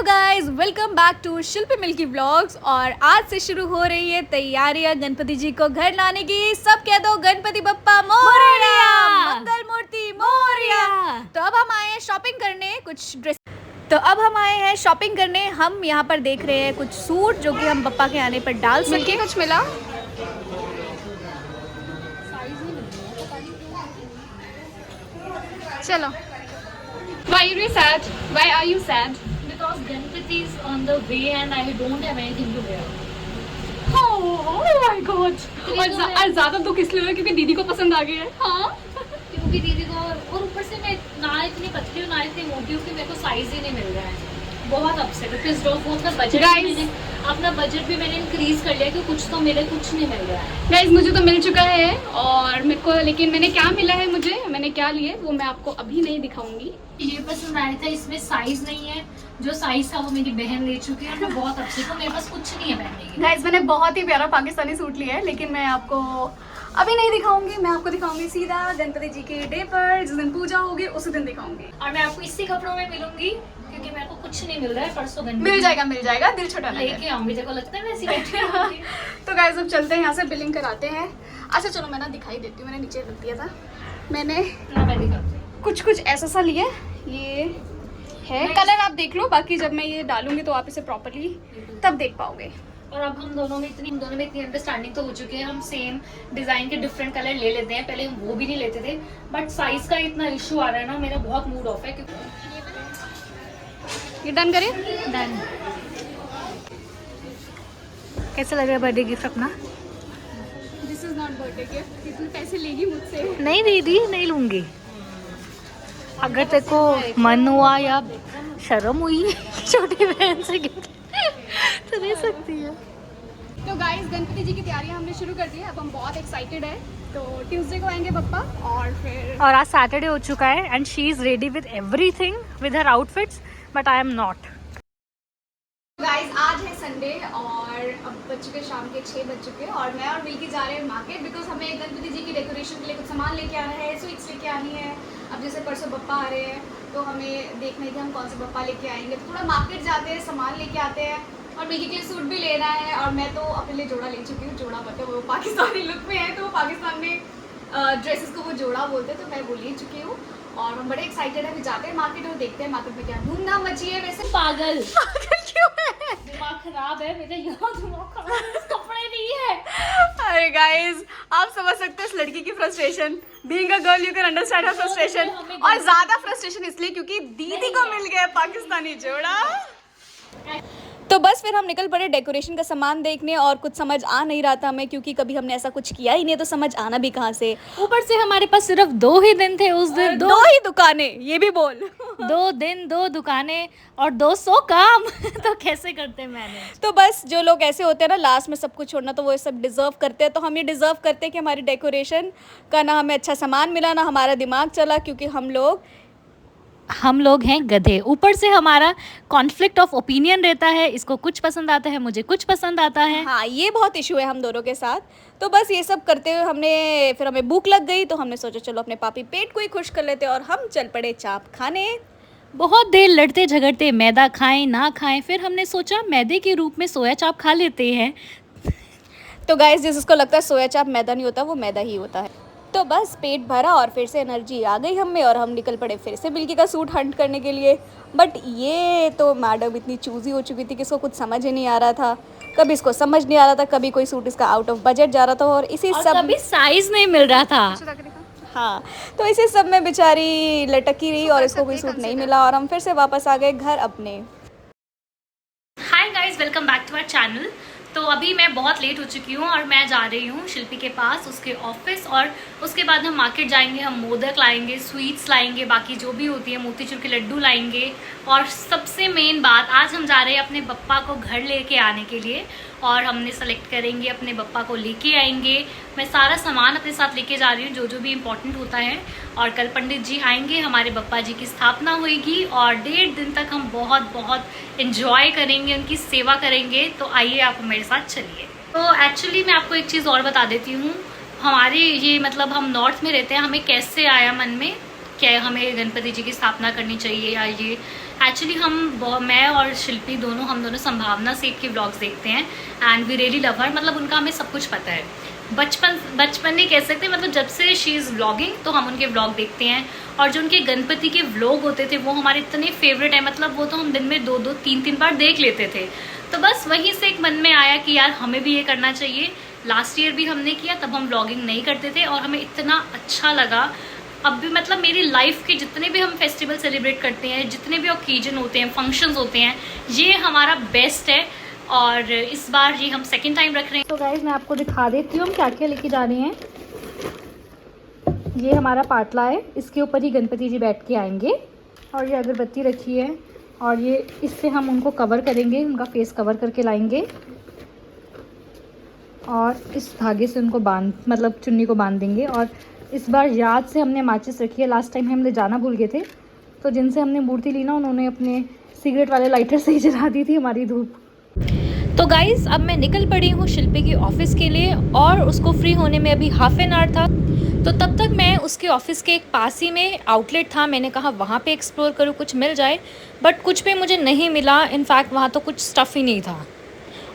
Hello guys, welcome back to Shilpi milky vlogs. और आज से शुरू हो रही है तैयारियां गणपति जी को घर लाने की। सब कह दो गणपति बप्पा मोरया, मंगल मूर्ति मोरया। तो अब हम आए हैं शॉपिंग करने, कुछ ड्रेस। तो अब हम आए हैं शॉपिंग करने। हम यहाँ पर देख रहे हैं कुछ सूट जो कि हम बप्पा के आने पर डाल सके। कुछ मिला चलो। Why are you sad? Why are you sad? Because Ganpati is on the way and I don't have anything to wear. Oh my God! और ज़्यादा दुख इसलिए हुआ क्योंकि दीदी को पसंद आ गया है। हाँ। क्योंकि दीदी को और ऊपर से मैं ना इतनी पतली हूँ ना इतनी मोटी हूँ कि मेरे को साइज ही नहीं मिल रहा है। बहुत अपसेट है। अपना बजट भी मैंने इंक्रीज कर लिया कि कुछ तो मिले, कुछ नहीं मिल रहा है। गाइस मुझे तो मिल चुका है और मेरे को, लेकिन मैंने क्या मिला है, मैंने क्या लिए वो मैं आपको अभी नहीं दिखाऊंगी। ये पसंद आया था, इसमें साइज नहीं है। जो साइज था वो मेरी बहन ले चुकी है और मैं बहुत अपसेट हूँ। मेरे पास कुछ नहीं है पहनने के। गाइस मैंने बहुत ही प्यारा पाकिस्तानी सूट लिया है, लेकिन मैं आपको अभी नहीं दिखाऊंगी। मैं आपको दिखाऊंगी सीधा गणपति जी के डे पर, जिस दिन पूजा होगी उसी दिन दिखाऊंगी। और मैं आपको इसी कपड़ों में मिलूंगी क्योंकि मेरे को कुछ नहीं मिल रहा है। परसों मिल जाएगा, दिल छोटा लेके आऊंगी। देखो लगता है वैसी बैठी होंगी। तो गाइस अब चलते हैं यहाँ से, बिलिंग कराते हैं। अच्छा चलो मैं ना दिखाई देती हूँ, मैंने नीचे रख दिया था। मैंने मैं दिखाती हूँ। कुछ ऐसा सा लिया। ये है कलर, आप देख लो, बाकी जब मैं ये डालूंगी तो आप इसे प्रॉपर्ली तब देख पाओगे। और अब हम दोनों में इतनी अंडरस्टैंडिंग तो हो चुकी है। हम सेम डिजाइन के डिफरेंट कलर ले लेते हैं। पहले हम वो भी नहीं लेते थे, बट साइज का इतना इशू आ रहा है ना, मेरा बहुत मूड ऑफ है। क्योंकि ये डन करें। डन। कैसा लग रहा है बर्थडे गिफ्ट अपना? This is not birthday gift. कितने पैसे लेगी मुझसे? नहीं दीदी, नहीं लूंगी। अगर तेरे को मन हुआ या शर्म हुई छोटी बहन से गिफ्ट तो दे सकती है। तो गाइस गणपति जी की तैयारियां हमने शुरू कर दी है। अब हम बहुत एक्साइटेड है। तो ट्यूसडे को आएंगे पप्पा और आज सैटरडे हो चुका है and she is ready with everything, with her outfits, but I am not. Guys आज है संडे और अब बज चुके शाम के 6 बज चुके हैं और मैं और मिल्की जा रहे हैं मार्केट, बिकॉज हमें गणपति जी की डेकोरेशन के लिए कुछ सामान लेके आना है, स्वीट्स लेके आनी है। अब जैसे परसों बप्पा आ रहे हैं तो हमें देखना है कि हम कौन से बप्पा लेके आएंगे। तो थोड़ा मार्केट जाते हैं, सामान लेके आते हैं और मिल्की के लिए सूट भी लेना है। और मैं तो अपने लिए जोड़ा ले चुकी हूँ। जोड़ा मतलब वो पाकिस्तानी लुक में है, तो पाकिस्तान में ड्रेसेस को वो जोड़ा बोलते हैं, तो मैं वो ले चुकी हूँ और हम बड़े एक्साइटेड है। जाते हैं मार्केट और देखते हैं मार्केट में क्या धूमधाम मची है। वैसे पागल क्यों है? दिमाग खराब है मेरा। यहाँ दिमाग खराब है, कपड़े नहीं है। अरे गाइस आप समझ सकते हो इस लड़की की frustration. Being a girl you can understand her frustration. और ज्यादा फ्रस्ट्रेशन इसलिए क्योंकि दीदी को मिल गया पाकिस्तानी जोड़ा। तो बस फिर हम निकल पड़े डेकोरेशन का सामान देखने और कुछ समझ आ नहीं रहा था हमें, क्योंकि कभी हमने ऐसा कुछ किया ही नहीं, तो समझ आना भी कहाँ से। ऊपर से हमारे पास सिर्फ 2 ही दिन थे उस दिन। दो ही दुकानें, ये भी बोल 2 दिन 2 दुकानें और 200 काम। तो कैसे करते मैनेज? तो बस जो लोग ऐसे होते हैं ना लास्ट में सब कुछ छोड़ना, तो वो सब डिजर्व करते हैं। तो हम ये डिजर्व करते हैं कि हमारी डेकोरेशन का ना हमें अच्छा सामान मिला, ना हमारा दिमाग चला, क्योंकि हम लोग हैं गधे। ऊपर से हमारा कॉन्फ्लिक्ट ऑफ ओपिनियन रहता है, इसको कुछ पसंद आता है, मुझे कुछ पसंद आता है। हाँ, ये बहुत इशू है हम दोनों के साथ। तो बस ये सब करते हुए फिर हमें भूख लग गई, तो हमने सोचा चलो अपने पापी पेट को ही खुश कर लेते, और हम चल पड़े चाप खाने। बहुत देर लड़ते झगड़ते मैदा खाएं ना खाएं, फिर हमने सोचा मैदे के रूप में सोया चाप खा लेते हैं। तो गाइस जिसको लगता है सोया चाप मैदा नहीं होता, वो मैदा ही होता है। तो बस पेट भरा और फिर से एनर्जी आ गई हमें और हम निकल पड़े फिर से मिल्की का सूट हंट करने के लिए। बट ये तो मैडम इतनी चूजी हो चुकी थी कि इसको कुछ समझ ही नहीं आ रहा था। कभी इसको समझ नहीं आ रहा था, कभी कोई सूट इसका आउट ऑफ बजट जा रहा था, और कभी साइज नहीं मिल रहा था। हाँ, तो इसी सब में बेचारी लटकी रही और इसको कोई सूट नहीं मिला और हम फिर से वापस आ गए घर अपने। Hi guys, welcome back to our channel. तो अभी मैं बहुत लेट हो चुकी हूँ और मैं जा रही हूँ शिल्पी के पास, उसके ऑफिस, और उसके बाद हम मार्केट जाएंगे। हम मोदक लाएंगे, स्वीट्स लाएंगे, बाकी जो भी होती है मोतीचूर के लड्डू लाएंगे। और सबसे मेन बात, आज हम जा रहे हैं अपने बप्पा को घर लेके आने के लिए और हमने सेलेक्ट करेंगे, अपने बप्पा को लेके आएंगे। मैं सारा सामान अपने साथ लेके जा रही हूँ जो जो भी इम्पोर्टेंट होता है। और कल पंडित जी आएंगे, हमारे बप्पा जी की स्थापना होगी और 1.5 दिन तक हम बहुत एंजॉय करेंगे, उनकी सेवा करेंगे। तो आइए आप मेरे साथ चलिए। तो एक्चुअली मैं आपको एक चीज़ और बता देती हूँ। हमारे ये मतलब हम नॉर्थ में रहते हैं, हमें कैसे आया मन में क्या हमें गणपति जी की स्थापना करनी चाहिए या ये। एक्चुअली मैं और शिल्पी हम दोनों संभावना सेठ के व्लॉग्स देखते हैं and we really love her. मतलब उनका हमें सब कुछ पता है, बचपन नहीं कह सकते, मतलब जब से शी इज़ व्लॉगिंग तो हम उनके व्लॉग देखते हैं। और जो उनके गणपति के व्लॉग होते थे वो हमारे इतने फेवरेट हैं, मतलब वो तो हम दिन में 2-2 3-3 बार देख लेते थे। तो बस वहीं से एक मन में आया कि यार हमें भी ये करना चाहिए। लास्ट ईयर भी हमने किया, तब हम व्लॉगिंग नहीं करते थे और हमें इतना अच्छा लगा। अब भी मतलब मेरी लाइफ के जितने भी हम फेस्टिवल सेलिब्रेट करते हैं, जितने भी ओकेजन होते हैं, फंक्शंस होते हैं, ये हमारा बेस्ट है। और इस बार ये हम सेकंड टाइम रख रहे हैं। तो गाइस मैं आपको दिखा देती हूँ हम क्या क्या लेके जा रहे हैं। ये हमारा पाटला है, इसके ऊपर ही गणपति जी बैठ के आएंगे। और ये अगरबत्ती रखी है और ये इससे हम उनको कवर करेंगे, उनका फेस कवर करके लाएंगे। और इस धागे से उनको मतलब चुन्नी को बांध देंगे। और इस बार याद से हमने माचिस रखी है, लास्ट टाइम हमने जाना भूल गए थे, तो जिनसे हमने मूर्ति ली ना उन्होंने अपने सिगरेट वाले लाइटर से ही जला दी थी हमारी धूप। तो गाइज़ अब मैं निकल पड़ी हूँ शिल्पी की ऑफ़िस के लिए और उसको फ्री होने में अभी हाफ एन आवर था। तो तब तक मैं उसके ऑफ़िस के एक पास ही में आउटलेट था, मैंने कहा वहाँ पे एक्सप्लोर करूँ, कुछ मिल जाए। बट कुछ भी मुझे नहीं मिला, इनफैक्ट वहाँ तो कुछ स्टफ़ ही नहीं था।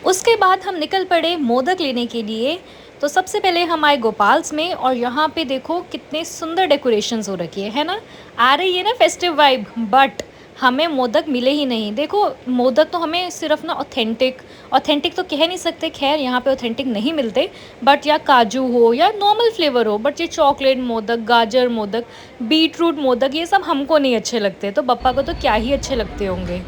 उसके बाद हम निकल पड़े मोदक लेने के लिए। तो सबसे पहले हम आए गोपाल्स में और यहाँ पे देखो कितने सुंदर डेकोरेशंस हो रखी है ना, आ रही है ना फेस्टिव वाइब। बट हमें मोदक मिले ही नहीं। देखो मोदक तो हमें सिर्फ ना ऑथेंटिक तो कह नहीं सकते, खैर यहाँ पे ऑथेंटिक नहीं मिलते, बट या काजू हो या नॉर्मल फ्लेवर हो, बट ये चॉकलेट मोदक, गाजर मोदक, बीटरूट मोदक, ये सब हमको नहीं अच्छे लगते। तो पप्पा को तो क्या ही अच्छे लगते होंगे।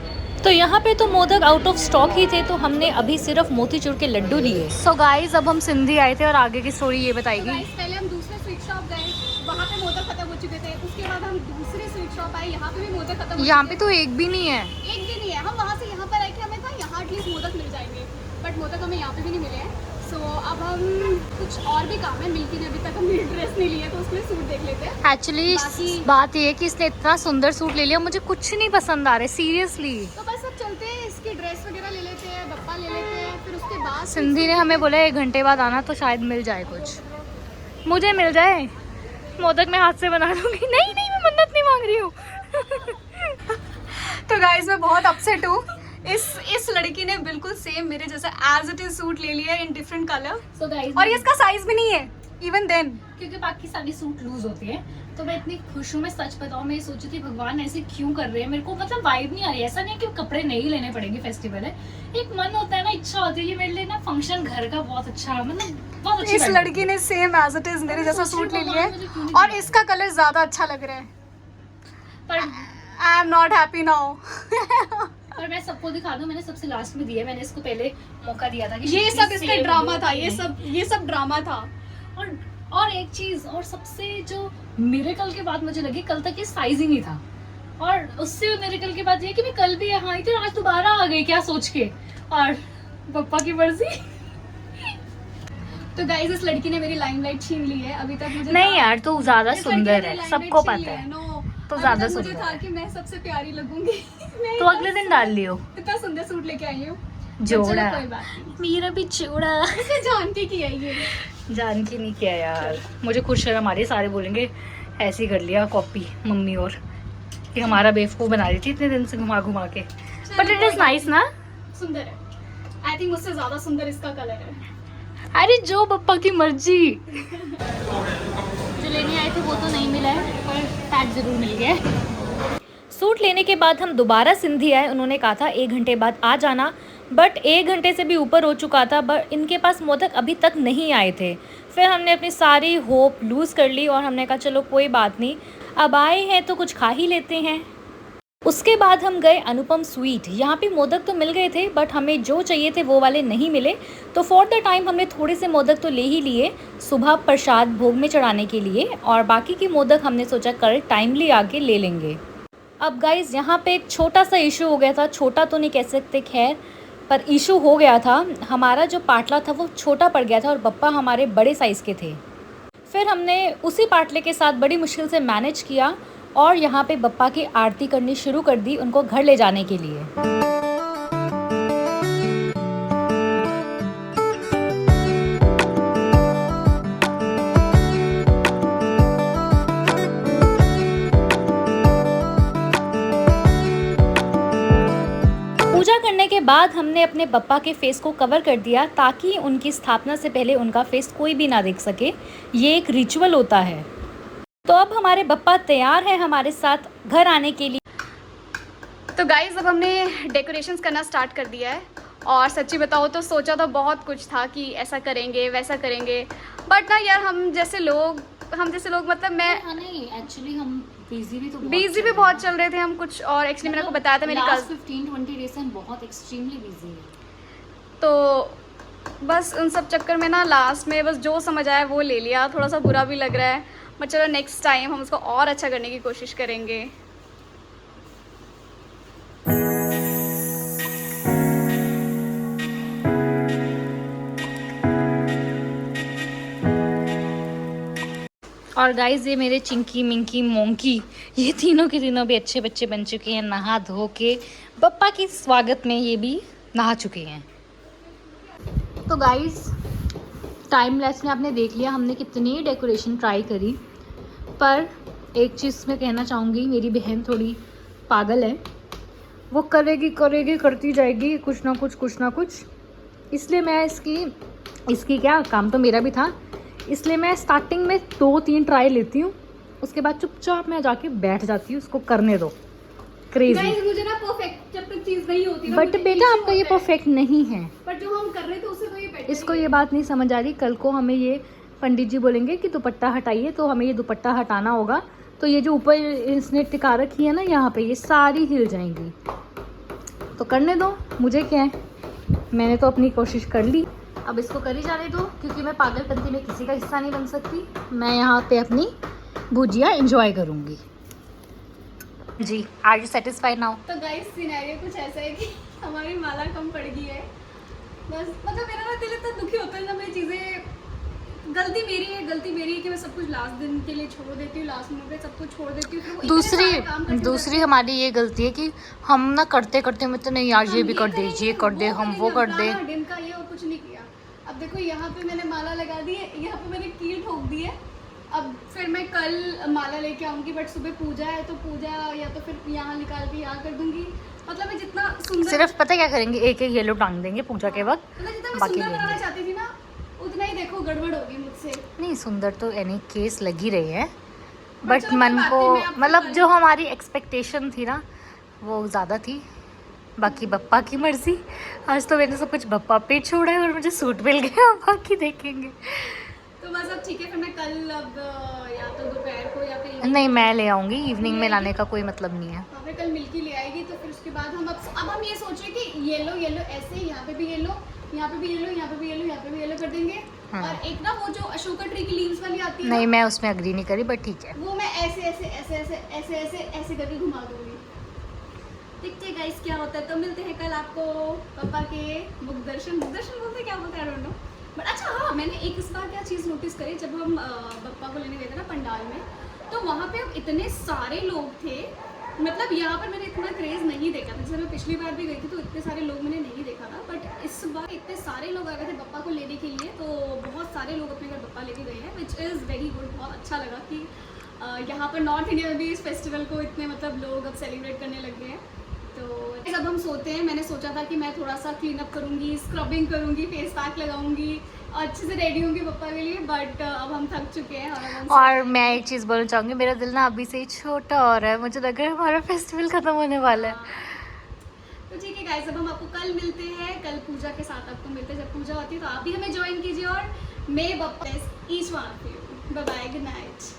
तो यहाँ पे तो मोदक आउट ऑफ स्टॉक ही थे, तो हमने अभी सिर्फ मोतीचूर के लड्डू लिए। सो गाइज अब हम सिंधी आए थे और आगे की स्टोरी ये बताएगी। पहले हम दूसरे स्वीट शॉप गए, वहाँ पे मोदक खत्म हो चुके थे। उसके बाद हम दूसरे स्वीट शॉप आए, यहाँ पे भी मोदक खत्म। यहाँ पे तो एक भी नहीं है, एक भी नहीं है। हम वहाँ से यहाँ पर आए कि हमें था यहाँ एटलीस्ट मोदक मिल जाएंगे, बट मोदक हमें यहाँ पे भी नहीं मिले हैं। सो अब हम कुछ और भी काम है, मिल्की ने अभी तक अपनी ड्रेस नहीं ली है तो उसमें सूट देख लेते हैं। एक्चुअली बात ये है कि इसने इतना सुंदर सूट ले लिया, मुझे कुछ नहीं पसंद आ रहा है सीरियसली। तो बस अब चलते हैं, इसकी ड्रेस वगैरह ले लेते हैं, बप्पा ले लेते हैं, फिर उसके बाद सिंधी ने हमें बोला 1 घंटे बाद आना तो शायद मिल जाए कुछ, मुझे मिल जाए। मोदक मैं हाथ से बना लूँगी। नहीं मैं मन्नत नहीं मांग रही हूँ। तो गाइस मैं बहुत अपसेट हूँ। इस लड़की ने बिल्कुल सेम मेरे जैसा एज इट इज सूट ले लिया है in different colour. So guys, और ये इसका साइज भी नहीं है इवन देन, क्योंकि बाकी सारे सूट लूज होते हैं। तो मैं इतनी खुश हूँ, मैं सच बताऊँ, मैं सोची थी भगवान ऐसे क्यों कर रहे हैं, मेरे को मतलब वाइब नहीं आ रही। ऐसा नहीं है कि कपड़े नहीं लेने पड़ेंगे, फेस्टिवल है, एक मन होता है ना, इच्छा होती है। ये मेरे लिए ना फंक्शन घर का बहुत अच्छा, मतलब बहुत अच्छा। इस लड़की ने सेम एज इट इज मेरे जैसा सूट ले लिया है और इसका कलर ज्यादा अच्छा लग रहा है। पर I am not happy now. पर मैं सबको दिखा दूं, मैंने सबसे लास्ट में दिया, मैंने इसको पहले मौका दिया था कि ये सब इसका ड्रामा था, ये सब ड्रामा था। और एक चीज और सबसे जो मिरेकल के बाद मुझे लगी, कल तक ये साइज ही नहीं था, और उससे मिरेकल के बाद ये कि मैं कल भी यहाँ आई थी, आज दोबारा आ गई क्या सोच के, और पप्पा की मर्जी। तो गाइस इस लड़की ने मेरी लाइमलाइट छीन ली है। अभी तक मुझे नहीं यार तू ज्यादा सुंदर है, सबको पता है। तो ज्यादा मुझे सुंदर था है। कि मैं सबसे प्यारी लगूंगी। तो अगले दिन डाल लियो इतना सुंदर सूट लेके आई हूँ। जोड़ा। कोई बात नहीं, मेरा भी जोड़ा। इसे जानती की है ये। जानती नहीं किया यार, मुझे खुद शर्म आ रही है। सारे बोलेंगे ऐसे ही कर लिया कॉपी मम्मी, और कि हमारा बेवकूफ बना रही थी इतने दिन से घुमा घुमा के। बट इट इज नाइस ना, सुंदर है। आई थिंक मुझसे ज्यादा सुंदर इसका कलर है। अरे जो पप्पा की मर्जी। जो लेने आए थे वो तो नहीं मिला है, पर टैग जरूर मिल गया है। सूट लेने के बाद हम दोबारा सिंधी आए, उन्होंने कहा था 1 घंटे बाद आ जाना, बट 1 घंटे से भी ऊपर हो चुका था, बट इनके पास मोदक अभी तक नहीं आए थे। फिर हमने अपनी सारी होप लूज़ कर ली और हमने कहा चलो कोई बात नहीं, अब आए हैं तो कुछ खा ही लेते हैं। उसके बाद हम गए अनुपम स्वीट। यहाँ पे मोदक तो मिल गए थे, बट हमें जो चाहिए थे वो वाले नहीं मिले, तो फॉर द टाइम हमने थोड़े से मोदक तो ले ही लिए सुबह प्रसाद भोग में चढ़ाने के लिए, और बाकी के मोदक हमने सोचा कल टाइमली आके ले लेंगे। अब गाइज़ यहाँ पे एक छोटा सा इशू हो गया था, छोटा तो नहीं कह सकते खैर, पर इशू हो गया था। हमारा जो पाटला था वो छोटा पड़ गया था और पप्पा हमारे बड़े साइज़ के थे। फिर हमने उसी पाटले के साथ बड़ी मुश्किल से मैनेज किया और यहाँ पे बप्पा की आरती करनी शुरू कर दी उनको घर ले जाने के लिए। पूजा करने के बाद हमने अपने बप्पा के फेस को कवर कर दिया ताकि उनकी स्थापना से पहले उनका फेस कोई भी ना देख सके। ये एक रिचुअल होता है। तो अब हमारे बप्पा तैयार है हमारे साथ घर आने के लिए। तो गाइज अब हमने डेकोरेशंस करना स्टार्ट कर दिया है और सच्ची बताओ तो सोचा तो बहुत कुछ था कि ऐसा करेंगे वैसा करेंगे, बट ना यार हम जैसे लोग मतलब मैं नहीं एक्चुअली हम बिजी भी बहुत चल रहे थे हम कुछ, और एक्चुअली मैंने आपको बताया था मेरी कल 15-20 डेज से हम बहुत एक्सट्रीमली बिजी है। तो बस उन सब चक्कर में ना लास्ट में बस जो समझ आया वो ले लिया। थोड़ा सा बुरा भी लग रहा है, बट चलो नेक्स्ट टाइम हम उसको और अच्छा करने की कोशिश करेंगे। और गाइज ये मेरे चिंकी मिंकी मोंकी ये तीनों के तीनों भी अच्छे बच्चे बन चुके हैं। नहा धो के बप्पा के स्वागत में ये भी नहा चुके हैं। तो गाइज टाइम लैप्स में आपने देख लिया हमने कितनी डेकोरेशन ट्राई करी, पर एक चीज़ मैं कहना चाहूँगी, मेरी बहन थोड़ी पागल है, वो करेगी करती जाएगी कुछ ना कुछ। इसलिए मैं इसकी क्या काम तो मेरा भी था, इसलिए मैं स्टार्टिंग में 2-3 ट्राई लेती हूँ, उसके बाद चुपचाप मैं जाके बैठ जाती हूँ, उसको करने दो। क्रेजी मुझे ना परफेक्ट जब तक चीज नहीं होती, बट बेटा आपका ये परफेक्ट नहीं है, पर जो हम कर रहे थे उससे तो ये बेटर। इसको ये बात नहीं समझ आ रही। कल को हमें ये पंडित जी बोलेंगे कि दुपट्टा हटाइए, तो हमें ये दुपट्टा हटाना होगा। तो ये जो ऊपर इसने टिका रखी है ना यहाँ पे, ये सारी हिल जाएंगी। तो करने दो, मुझे क्या है, मैंने तो अपनी कोशिश कर ली, अब इसको कर ही जाने दो, क्योंकि मैं पागलपंती में किसी का हिस्सा नहीं बन सकती। मैं यहाँ पे अपनी भुजिया एंजॉय करूँगी। जी, आर यू सेटिस्फाइड नाउ? तो गाइस सिनेरियो कुछ ऐसा है कि हमारी माला कम पड़ गई है। बस मतलब मेरा ना दिल इतना दुखी होता है ना, मैं चीज़ें गलती मेरी है कि मैं सब कुछ लास्ट दिन के लिए छोड़ देती हूँ, लास्ट मोमेंट पे सब कुछ छोड़ देती हूँ। फिर वो इतने सारे काम करते दूसरी हमारी ये गलती है कि हम ना करते में तो नहीं यार ये भी कर दे, ये कर दे, हम वो कर दे। दिन का ये और कुछ नहीं किया। अब देखो यहाँ पे मैंने माला लगा दी है, यहाँ पे मैंने कील ठोक दी है। अब फिर मैं कल माला लेके आऊँगी, बट सुबह पूजा है तो पूजा या तो फिर यहाँ निकाल के यहाँ कर दूँगी। मतलब मैं जितना सुंदर, सिर्फ पता क्या करेंगे, एक येलो टांग देंगे पूजा के वक्त, मतलब जितना मैं बाकी सुंदर ले बनाना लेंगे। चाहती थी ना, उतना ही देखो गड़बड़ होगी मुझसे। नहीं सुंदर तो एनी केस लगी रही है, बट बट चलो मन मैं को बातें में आपको मतलब कल- जो हमारी एक्सपेक्टेशन थी ना वो ज़्यादा थी। बाकी बप्पा की मर्जी, आज तो मैंने सब कुछ बप्पा पे छोड़ा है और मुझे सूट मिल गया, बाकी देखेंगे। तो बस अब ठीक है, फिर मैं कल अब या तो दोपहर को या फिर नहीं मैं ले आऊँगी, इवनिंग में लाने का कोई मतलब नहीं है। फिर कल मिल्की ले आएगी। तो फिर उसके बाद अब हम ये सोच रहे कि येलो ऐसे, यहाँ पे भी येलो, यहाँ पे भी येलो, यहाँ पे भी येलो, यहाँ पे भी येलो कर देंगे। हाँ। और एक ना वो जो अशोका ट्री की लीव्स वाली आती है नहीं ना, मैं उसमें अग्री नहीं करी, बट ठीक है। वो मैं ऐसे करके घुमा दूंगी। देखते हैं गाइस क्या होता है। तो मिलते हैं कल आपको पापा के मुख दर्शन बोलते क्या बोलते हैं, आई डोंट नो। बट अच्छा हाँ, मैंने एक इस बार क्या चीज़ नोटिस करी, जब हम पप्पा को लेने गए थे ना पंडाल में, तो वहाँ पे अब इतने सारे लोग थे। मतलब यहाँ पर मैंने इतना क्रेज़ नहीं देखा था। जैसे मैं पिछली बार भी गई थी तो इतने सारे लोग मैंने नहीं देखा था, बट इस बार इतने सारे लोग आ गए थे पप्पा को लेने के लिए। तो बहुत सारे लोग अपने घर पप्पा लेके गए हैं, विच इज़ वेरी गुड। बहुत अच्छा लगा कि यहाँ पर नॉर्थ इंडिया में भी इस फेस्टिवल को इतने मतलब लोग अब सेलिब्रेट करने लग गए हैं। तो जब हम सोते हैं, मैंने सोचा था कि मैं थोड़ा सा क्लीन अप करूँगी, स्क्रबिंग करूँगी, फेस पैक लगाऊंगी, अच्छे से रेडी होंगी पप्पा के लिए। बट अब हम थक चुके हैं और मैं एक चीज़ बोलना चाहूँगी, मेरा दिल ना अभी से ही छोटा हो रहा है, मुझे लग रहा है हमारा फेस्टिवल खत्म होने वाला है। तो ठीक है गाइस, अब हम आपको कल मिलते हैं, कल पूजा के साथ आपको मिलते हैं। जब पूजा होती है तो आप भी हमें ज्वाइन कीजिए, और may Bappa each one of you. Bye bye, good night.